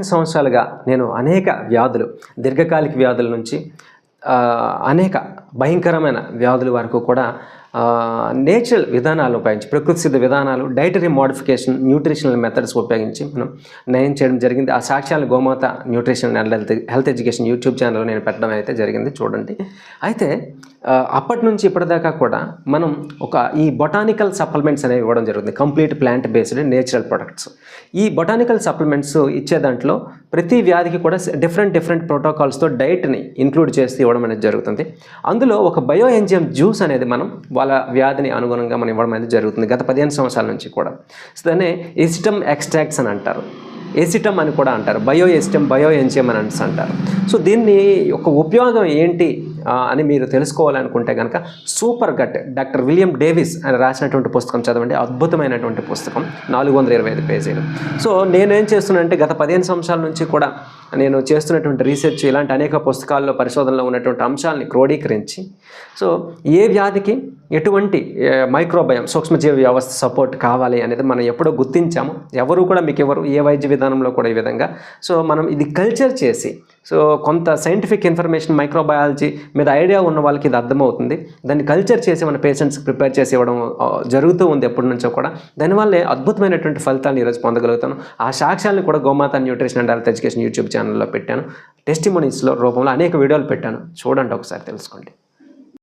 సంవత్సరాలుగా నేను అనేక వ్యాధులు, దీర్ఘకాలిక వ్యాధుల నుంచి అనేక భయంకరమైన వ్యాధుల వరకు కూడా నేచురల్ విధానాలు ఉపయోగించి, ప్రకృతి సిద్ధ విధానాలు, డైటరీ మోడిఫికేషన్, న్యూట్రిషనల్ మెథడ్స్ ఉపయోగించి మనం నయం చేయడం జరిగింది. ఆ సాక్ష్యాలు గోమాత nutrition and health education YouTube ఛానల్లో నేను పెట్టడం అయితే జరిగింది, చూడండి. అయితే అప్పటి నుంచి ఇప్పటిదాకా కూడా మనం ఈ బొటానికల్ సప్లిమెంట్స్ అనేవి ఇవ్వడం జరుగుతుంది. Complete plant based natural products. ఈ బొటానికల్ సప్లిమెంట్స్ ఇచ్చే దాంట్లో ప్రతి వ్యాధికి కూడా డిఫరెంట్ ప్రోటోకాల్స్తో డైట్ని ఇంక్లూడ్ చేసి ఇవ్వడం అనేది జరుగుతుంది. అందులో ఒక బయో ఎంజైమ్ జ్యూస్ అనేది మనం వాళ్ళ వ్యాధిని అనుగుణంగా మనం ఇవ్వడం అనేది జరుగుతుంది గత 15 సంవత్సరాల నుంచి కూడా. సో దాన్ని ఎసిటమ్ ఎక్స్ట్రాక్ట్స్ అని అంటారు, ఎసిటమ్ అని కూడా అంటారు, బయో ఎసిటమ్, బయో ఎంజైమ్ అని అంటారు. సో దీన్ని ఒక ఉపయోగం ఏంటి అని మీరు తెలుసుకోవాలనుకుంటే కనుక super gut doctor William Davis అని రాసినటువంటి పుస్తకం చదవండి. అద్భుతమైనటువంటి పుస్తకం, 425 పేజీలు. సో నేనేం చేస్తున్నానంటే గత 15 సంవత్సరాల నుంచి కూడా నేను చేస్తున్నటువంటి రీసెర్చ్ ఇలాంటి అనేక పుస్తకాల్లో పరిశోధనలో ఉన్నటువంటి అంశాలని క్రోడీకరించి, సో ఏ వ్యాధికి ఎటువంటి మైక్రోబయం సూక్ష్మజీవ వ్యవస్థ సపోర్ట్ కావాలి అనేది మనం ఎప్పుడో గుర్తించాము. ఎవరు కూడా మీకు ఎవరు ఏ వైద్య విధానంలో కూడా ఈ విధంగా. సో మనం ఇది కల్చర్ చేసి, సో కొంత సైంటిఫిక్ ఇన్ఫర్మేషన్ మైక్రోబయాలజీ మీద ఐడియా ఉన్న వాళ్ళకి ఇది అర్థమవుతుంది. దాన్ని కల్చర్ చేసి మన పేషెంట్స్కి ప్రిపేర్ చేసి ఇవ్వడం జరుగుతూ ఉంది ఎప్పటి నుంచో కూడా. దానివల్లే అద్భుతమైనటువంటి ఫలితాలను ఈరోజు పొందగలుగుతాను. ఆ సాక్ష్యాలను కూడా గోమాత nutrition and health education YouTube ఛానల్లో పెట్టాను. టెస్టిమోనీస్లో రూపంలో అనేక వీడియోలు పెట్టాను, చూడండి, ఒకసారి తెలుసుకోండి.